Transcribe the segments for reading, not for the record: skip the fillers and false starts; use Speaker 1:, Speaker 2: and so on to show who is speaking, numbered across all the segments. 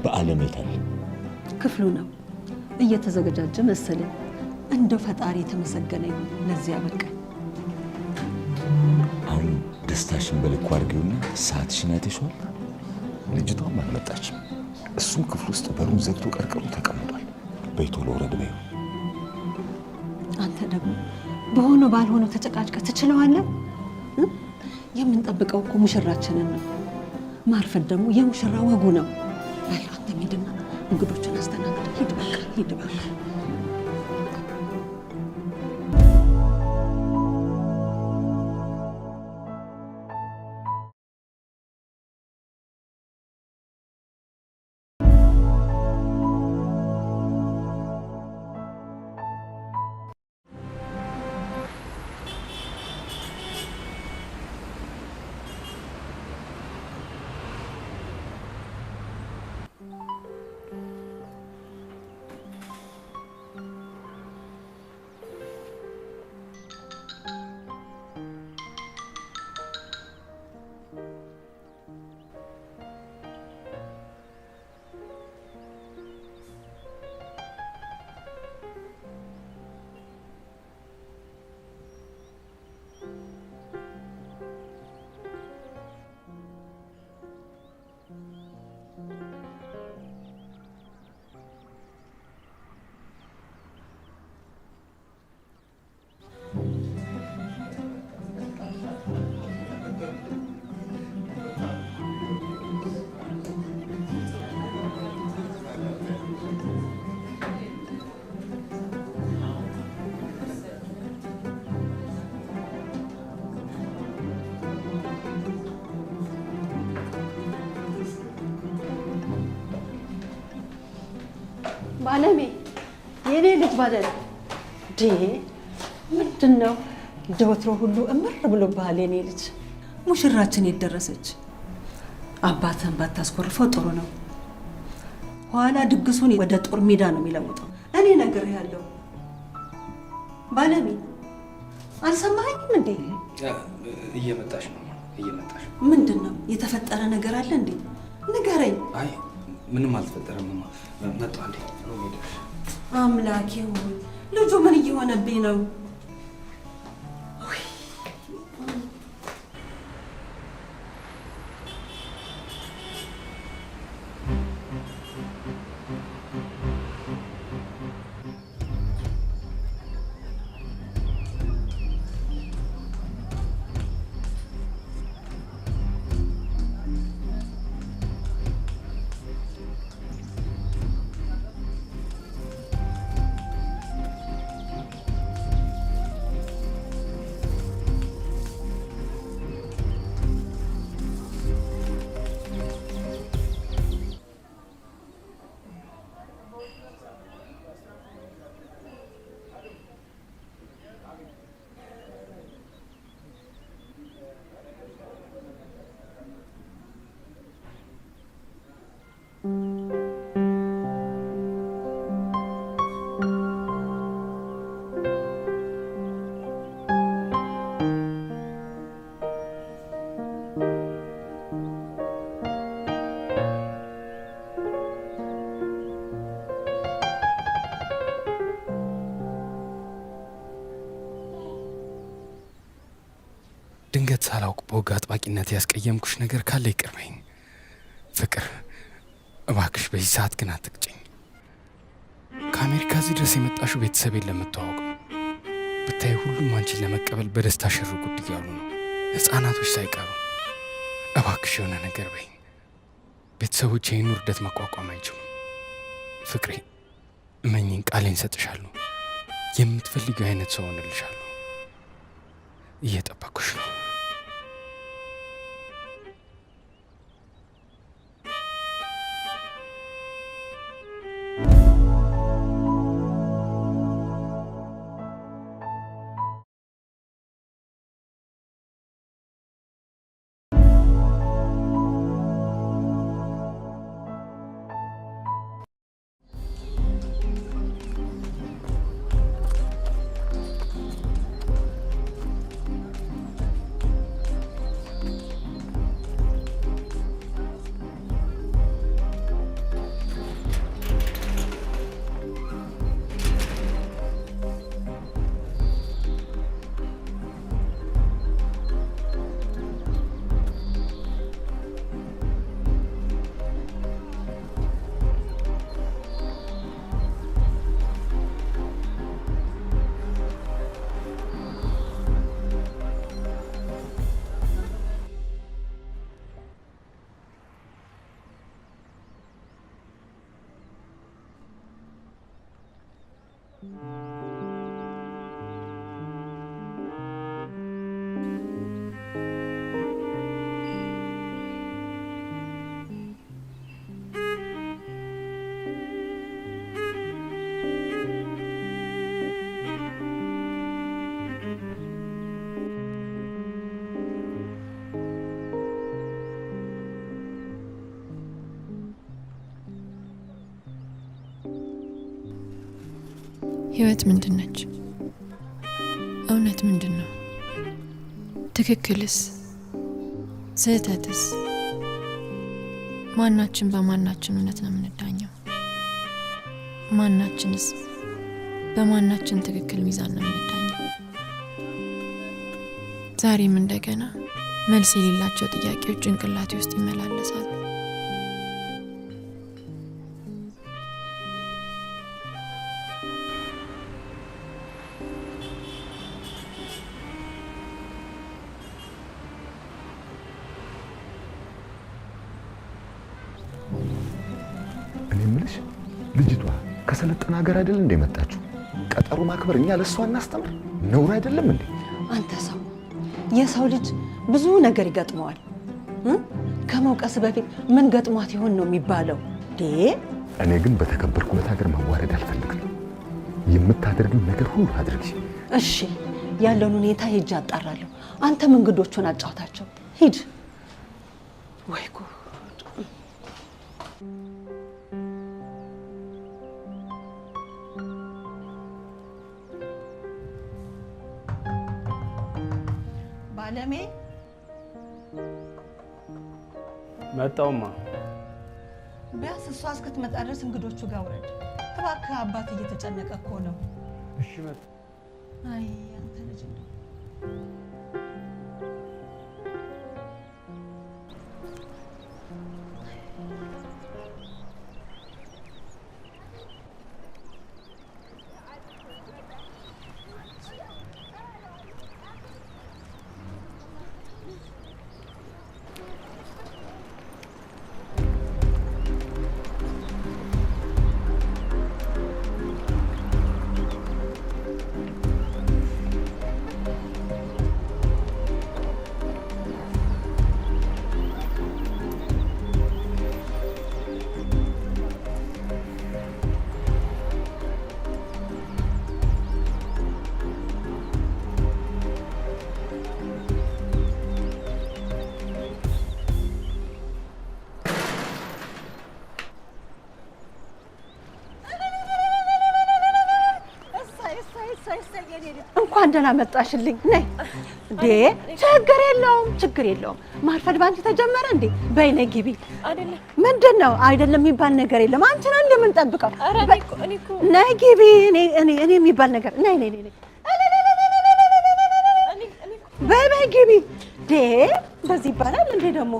Speaker 1: በዓለም የታለ
Speaker 2: ክፍሉ ነው እየተዘገጃጀ መሰለኝ። እንደው ፈጣሪ የተመሰገነ ይሁን ለዚያ በቃ።
Speaker 1: አሁን ደስታሽን በልኩ አድርጊውና ሰዓትሽን አይተሽዋል። ልጅቷም አልመጣችም። እሱም ክፍል ውስጥ በሩን ዘግቶ ቀርቅሮ ተቀምጧል። በይቶሎ ወረድ በይው።
Speaker 2: አንተ ደግሞ በሆነ ባልሆነው ተጨቃጭቀ ትችለዋለህ። የምንጠብቀው እኮ ሙሽራችንን ነው። ማርፈድ ደግሞ የሙሽራ ወጉ ነው። አንተ ሂድና እንግዶችን አስተናግድ። ሂድ በቃ ሂድ በቃ። ባለሜ የኔ ልጅ ባለል ምንድነው ጀወትሮ ሁሉ እምር ብሎብሃል የኔ ልጅ። ሙሽራችን የደረሰች አባትህን ባታስኮርፈው ጥሩ ነው። ኋላ ድግሱን ወደ ጦር ሜዳ ነው የሚለውጠው። እኔ ነግሬሃለሁ ባለሜ። አልሰማኸኝም እንዴ?
Speaker 3: እየመጣሽ ነው እየመጣሽ።
Speaker 2: ምንድነው የተፈጠረ ነገር አለ እንዴ? ንገረኝ።
Speaker 3: አይ ምንም አልተፈጠረም። መጣ እንዴ?
Speaker 2: አምላኬ ሆይ ልጁ ምን እየሆነብኝ ነው?
Speaker 3: ድንገት ሳላውቅ በወግ አጥባቂነት ያስቀየምኩሽ ነገር ካለ ይቅር በይኝ። ፍቅር እባክሽ በዚህ ሰዓት ግን አትቅጭኝ። ከአሜሪካ እዚህ ድረስ የመጣሽው ቤተሰቤን ለመተዋወቅ ነው። ብታይ ሁሉም አንቺን ለመቀበል በደስታ ሽር ጉድ እያሉ ነው፣ ሕፃናቶች ሳይቀሩ። እባክሽ የሆነ ነገር በይኝ። ቤተሰቦች ይህን ውርደት መቋቋም አይችሉም። ፍቅሬ እመኝን፣ ቃሌን ሰጥሻለሁ። የምትፈልጊው አይነት ሰው ሆንልሻለሁ። እየጠበኩሽ ነው።
Speaker 4: ህይወት ምንድን ነች? እውነት ምንድን ነው? ትክክልስ? ስህተትስ? ማናችን በማናችን እውነት ነው የምንዳኘው? ማናችንስ በማናችን ትክክል ሚዛን ነው የምንዳኘው? ዛሬም እንደገና መልስ የሌላቸው ጥያቄዎች ጭንቅላቴ ውስጥ ይመላለሳሉ።
Speaker 1: እኔ የምልሽ ልጅቷ ከሰለጠነ ሀገር አይደል እንደ መጣችሁ? ቀጠሮ ማክበር እኛ ለሷ እናስተምር ነውር አይደለም እንዴ?
Speaker 2: አንተ ሰው የሰው ልጅ ብዙ ነገር ይገጥመዋል። ከመውቀስ በፊት ምን ገጥሟት ይሆን ነው የሚባለው።
Speaker 1: እኔ ግን በተከበርኩበት ሀገር ማዋረድ አልፈልግም። የምታደርጊው ነገር ሁሉ አድርጊ።
Speaker 2: እሺ፣ ያለውን ሁኔታ ሄጄ አጣራለሁ። አንተም እንግዶቹን አጫውታቸው ሂድ። ወይ ጉድ! ባለሜ
Speaker 3: መጣውማ።
Speaker 2: ቢያንስ እሷ እስክትመጣ ድረስ እንግዶቹ ጋር ውረድ እባክህ። አባት እየተጨነቀ እኮ ነው።
Speaker 3: እሺ መጣ።
Speaker 2: አይ አንተ ልጅ ነው። እንኳን ደህና መጣሽልኝ። ነይ እንዴ! ችግር የለውም። ማርፈድ ባንቺ ተጀመረ እንዴ? በይ ነይ ግቢ። አይደለም ምንድን ነው አይደለም የሚባል ነገር የለም። አንቺ ነን እንደምንጠብቀው። ነይ ግቢ። እኔ የሚባል ነገር ነይ። በይ ግቢ። በዚህ ይባላል እንዴ ደግሞ?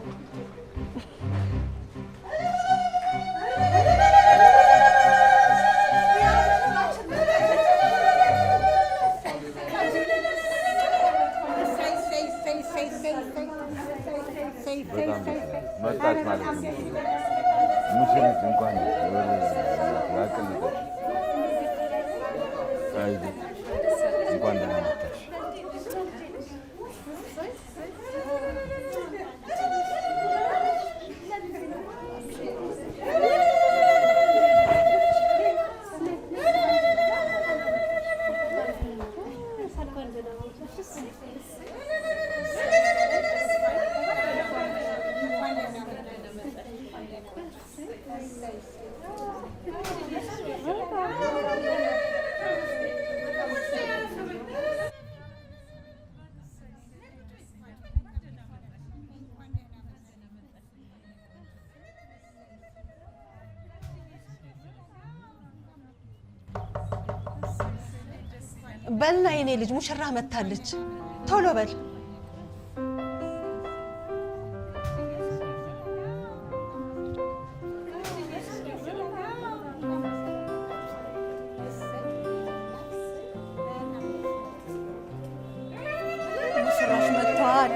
Speaker 1: መጣች ማለት ነው። ሙሽሪት እንኳን እንኳን ደህና መጣሽ።
Speaker 2: በልና የኔ ልጅ ሙሽራ መታለች። ቶሎ በል። ሙሽራሽ መጥቷል።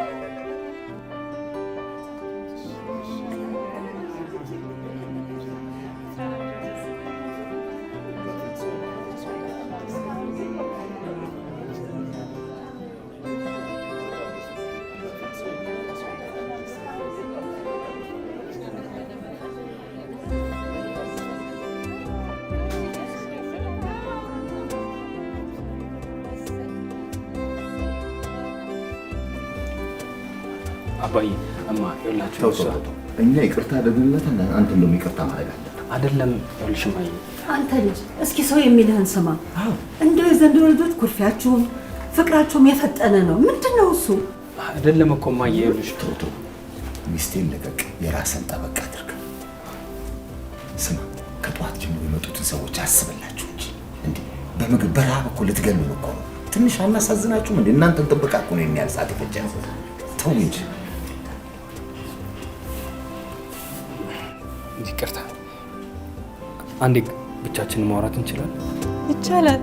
Speaker 3: አባዬ እማ ይላችሁ
Speaker 1: እኛ ይቅርታ አደረግንለትና አንተ እንደውም ይቅርታ ማድረግ አለብህ።
Speaker 3: አይደለም ልሽማይ
Speaker 2: አንተ ልጅ እስኪ ሰው የሚልህን ስማ። እንደው የዘንድሮ ልጆች ኩርፊያችሁም ፍቅራችሁም የፈጠነ ነው። ምንድነው እሱ?
Speaker 3: አይደለም እኮ ማየ ልጅ
Speaker 1: ቶቶ ሚስቴን ለቀቅ፣ የራስን ጠበቅ አድርግ። ስማ ከጧት ጀምሮ የመጡትን ሰዎች አስብላችሁ እንጂ እንዴ በምግብ በረሃብ እኮ ልትገሉን እኮ ነው። ትንሽ አናሳዝናችሁም እንዴ? እናንተን ጥበቃ እኮ ነው የሚያል ሰዓት የፈጀነው። ተው እንጂ።
Speaker 3: ይቅርታ፣ አንዴ ብቻችንን ማውራት እንችላለን?
Speaker 4: ይቻላል።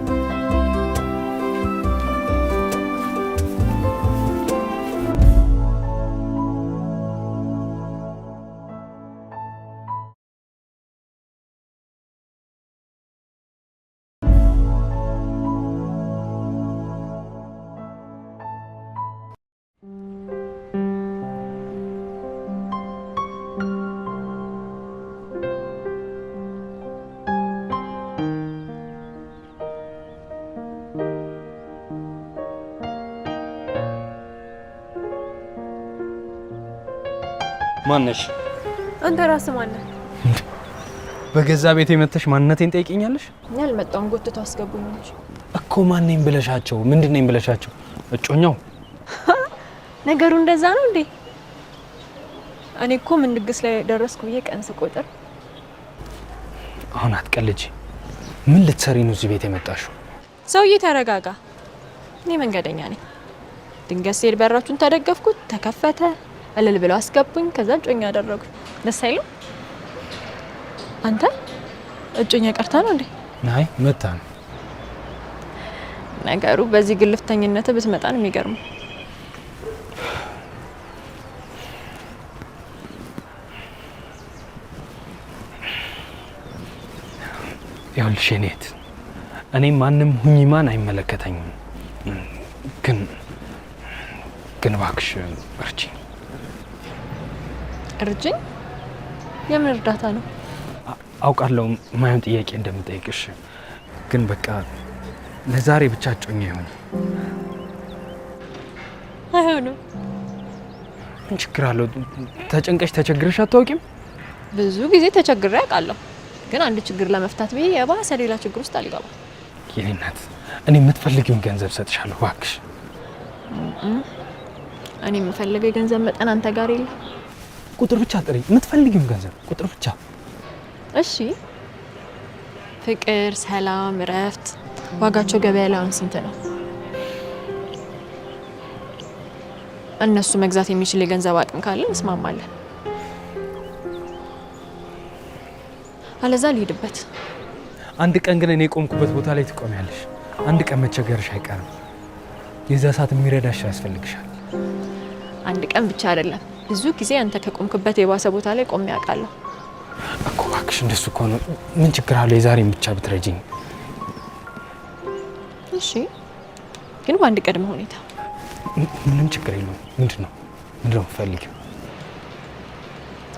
Speaker 3: ማነሽ?
Speaker 4: አንተ ራስህ ማነህ?
Speaker 3: በገዛ ቤት የመተሽ ማንነቴን ጠይቂኛለሽ?
Speaker 4: እኔ አልመጣሁም፣ ጎትቶ አስገቡኝ እንጂ
Speaker 3: እኮ። ማን ነኝ ብለሻቸው? ምንድን ነኝ ብለሻቸው? እጮኛው?
Speaker 4: ነገሩ እንደዛ ነው እንዴ? እኔ እኮ ምን ድግስ ላይ ደረስኩ ብዬ ቀን ስቆጥር።
Speaker 3: አሁን አትቀልጂ። ምን ልትሰሪ ነው እዚህ ቤት የመጣሽው?
Speaker 4: ሰውዬ ተረጋጋ። እኔ መንገደኛ ነኝ። ድንገት ስሄድ በራችሁን ተደገፍኩት፣ ተከፈተ፣ እልል ብለው አስገቡኝ። ከዛ እጮኛ አደረጉኝ። ደስ አይልም? አንተ እጮኛ ቀርታ ነው እንዴ?
Speaker 3: አይ መታ ነው
Speaker 4: ነገሩ። በዚህ ግልፍተኝነት ብትመጣ ነው የሚገርመው።
Speaker 3: ይኸውልሽ የኔት እኔ ማንም ሁኚ ማን አይመለከተኝም። ግን እባክሽ እርጂኝ።
Speaker 4: እርጅኝ? የምን እርዳታ ነው?
Speaker 3: አውቃለሁ ማየን ጥያቄ እንደምጠይቅሽ፣ ግን በቃ ለዛሬ ብቻ እጮኛ ይሁን።
Speaker 4: አይሆንም።
Speaker 3: ምን ችግር አለው? ተጨንቀሽ ተቸግረሽ አታውቂም?
Speaker 4: ብዙ ጊዜ ተቸግሬ አውቃለሁ፣ ግን አንድ ችግር ለመፍታት ብዬ የባሰ ሌላ ችግር ውስጥ አልገባም።
Speaker 3: የኔ እናት እኔ የምትፈልጊውን ገንዘብ ሰጥሻለሁ እባክሽ።
Speaker 4: እኔ የምፈልገው የገንዘብ መጠን አንተ ጋር የለም።
Speaker 3: ቁጥር ብቻ ጥሪ፣ የምትፈልጊውን ገንዘብ ቁጥር ብቻ።
Speaker 4: እሺ፣ ፍቅር፣ ሰላም፣ እረፍት ዋጋቸው ገበያ ላይ አሁን ስንት ነው? እነሱ መግዛት የሚችል የገንዘብ አቅም ካለ እንስማማለን። አለዛ ልሂድበት።
Speaker 3: አንድ ቀን ግን እኔ የቆምኩበት ቦታ ላይ ትቆሚያለሽ። አንድ ቀን መቸገርሽ አይቀርም። የዛ ሰዓት የሚረዳሽ ያስፈልግሻል።
Speaker 4: አንድ ቀን ብቻ አይደለም፣ ብዙ ጊዜ አንተ ከቆምክበት የባሰ ቦታ ላይ ቆሜ አውቃለሁ
Speaker 3: እኮ። እባክሽ እንደሱ ከሆነ ምን ችግር አለው? የዛሬን ብቻ ብትረጂኝ።
Speaker 4: እሺ፣ ግን በአንድ ቅድመ ሁኔታ።
Speaker 3: ምንም ችግር የለውም። ምንድነው የምትፈልጊው?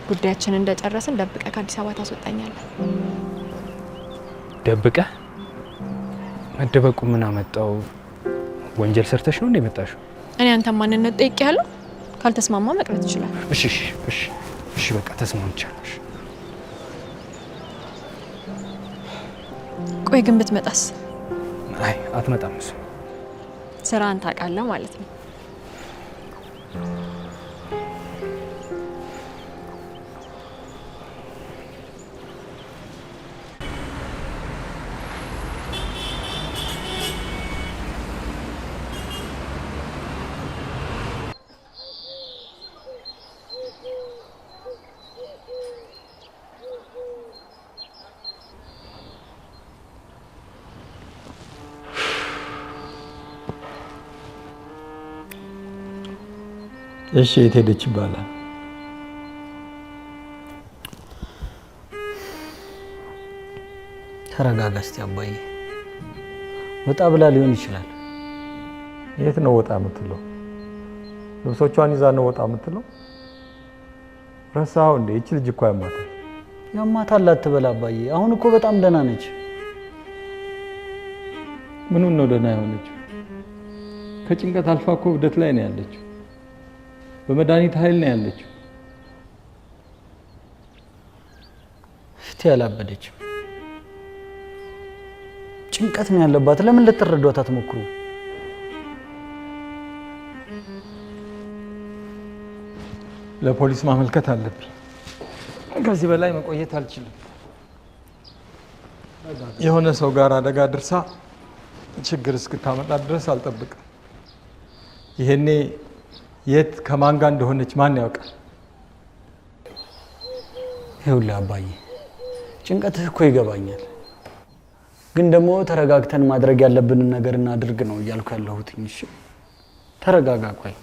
Speaker 4: ጉዳያችንን እንደጨረስን ደብቀ ከአዲስ አበባ ታስወጣኛለህ።
Speaker 3: ደብቀ? መደበቁ ምን አመጣው? ወንጀል ሰርተሽ ነው እንደ መጣሽው?
Speaker 4: እኔ አንተ ማንነት ጠይቄያለሁ። ካልተስማማ መቅረት ይችላል።
Speaker 3: እሺ በቃ ተስማምቻለሽ።
Speaker 4: ቆይ ግን ብትመጣስ?
Speaker 3: አይ አትመጣም። እሱ
Speaker 4: ስራን ታውቃለህ ማለት ነው።
Speaker 5: እሺ የት ሄደች ይባላል?
Speaker 6: ተረጋጋ እስቲ አባዬ። ወጣ ብላ ሊሆን ይችላል።
Speaker 5: የት ነው ወጣ የምትለው? ልብሶቿን ይዛ ነው ወጣ የምትለው? ረሳኸው እንዴ? እቺ ልጅ እኮ ያማታል።
Speaker 6: ያማታል አትበል አባዬ። አሁን እኮ በጣም ደህና ነች።
Speaker 5: ምኑን ነው ደህና የሆነችው? ከጭንቀት አልፋ እኮ እብደት ላይ ነው ያለችው። በመድኃኒት ኃይል ነው ያለችው።
Speaker 6: እስቲ ያላበደችም ጭንቀት ነው ያለባት። ለምን ልትረዷት አትሞክሩ?
Speaker 5: ለፖሊስ ማመልከት አለብኝ። ከዚህ በላይ መቆየት አልችልም። የሆነ ሰው ጋር አደጋ ድርሳ ችግር እስክታመጣ ድረስ አልጠብቅም። ይሄኔ የት ከማን ጋር እንደሆነች ማን ያውቃል?
Speaker 6: ይኸውልህ አባዬ ጭንቀትህ እኮ ይገባኛል፣ ግን ደግሞ ተረጋግተን ማድረግ ያለብንን ነገር እናድርግ ነው እያልኩ ያለሁት። እሺ ተረጋጋ። ቆይ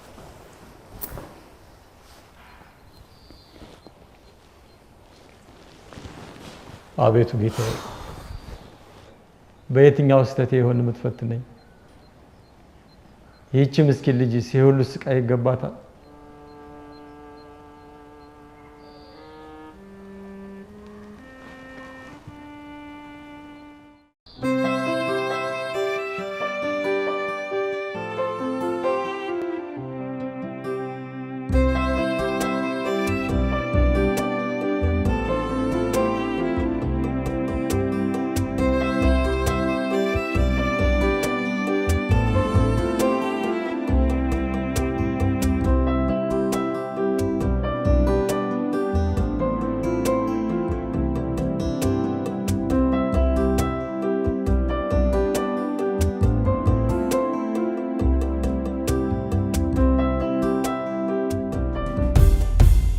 Speaker 5: አቤቱ ጌታዬ፣ በየትኛው ስህተቴ ይሆን የምትፈትነኝ? ይህች ምስኪን ልጅ የሁሉ ስቃይ ይገባታል?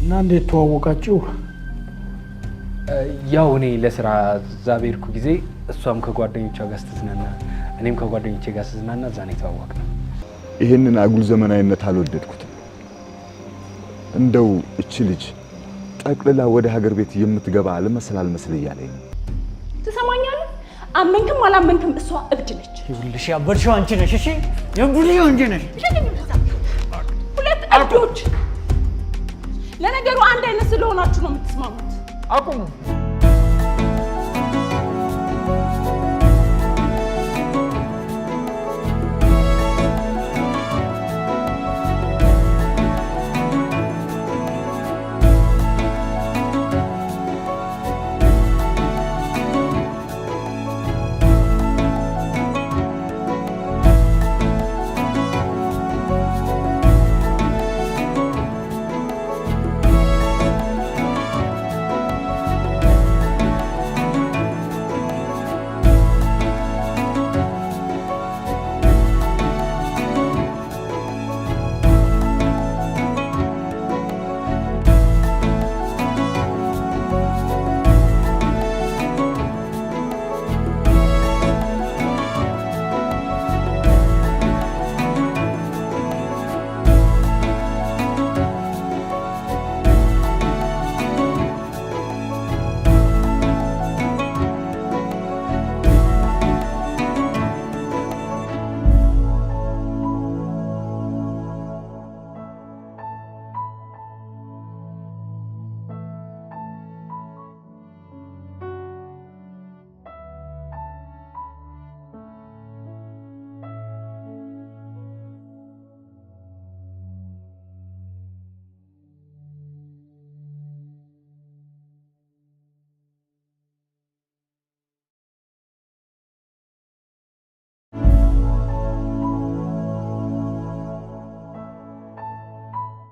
Speaker 6: እና እንዴት ተዋወቃችሁ?
Speaker 3: ያው እኔ ለስራ እዛ በሄድኩ ጊዜ እሷም ከጓደኞቿ ጋር ስትዝናና እኔም ከጓደኞቼ ጋር ስትዝናና እዛ ነው የተዋወቅነው።
Speaker 1: ይህንን አጉል ዘመናዊነት አልወደድኩትም። እንደው እቺ ልጅ ጠቅልላ ወደ ሀገር ቤት የምትገባ አልመስል እያለኝ ነው።
Speaker 7: ትሰማኛለህ? አመንክም አላመንክም እሷ እብድ ነች።
Speaker 6: ይኸውልሽ ያበድሽው አንቺ ነሽ። እሺ የቡሊው አንቺ ነሽ።
Speaker 7: ሁለት እብዶች። ለነገሩ አንድ አይነት ስለሆናችሁ ነው የምትስማሙት።
Speaker 5: አቁሙ።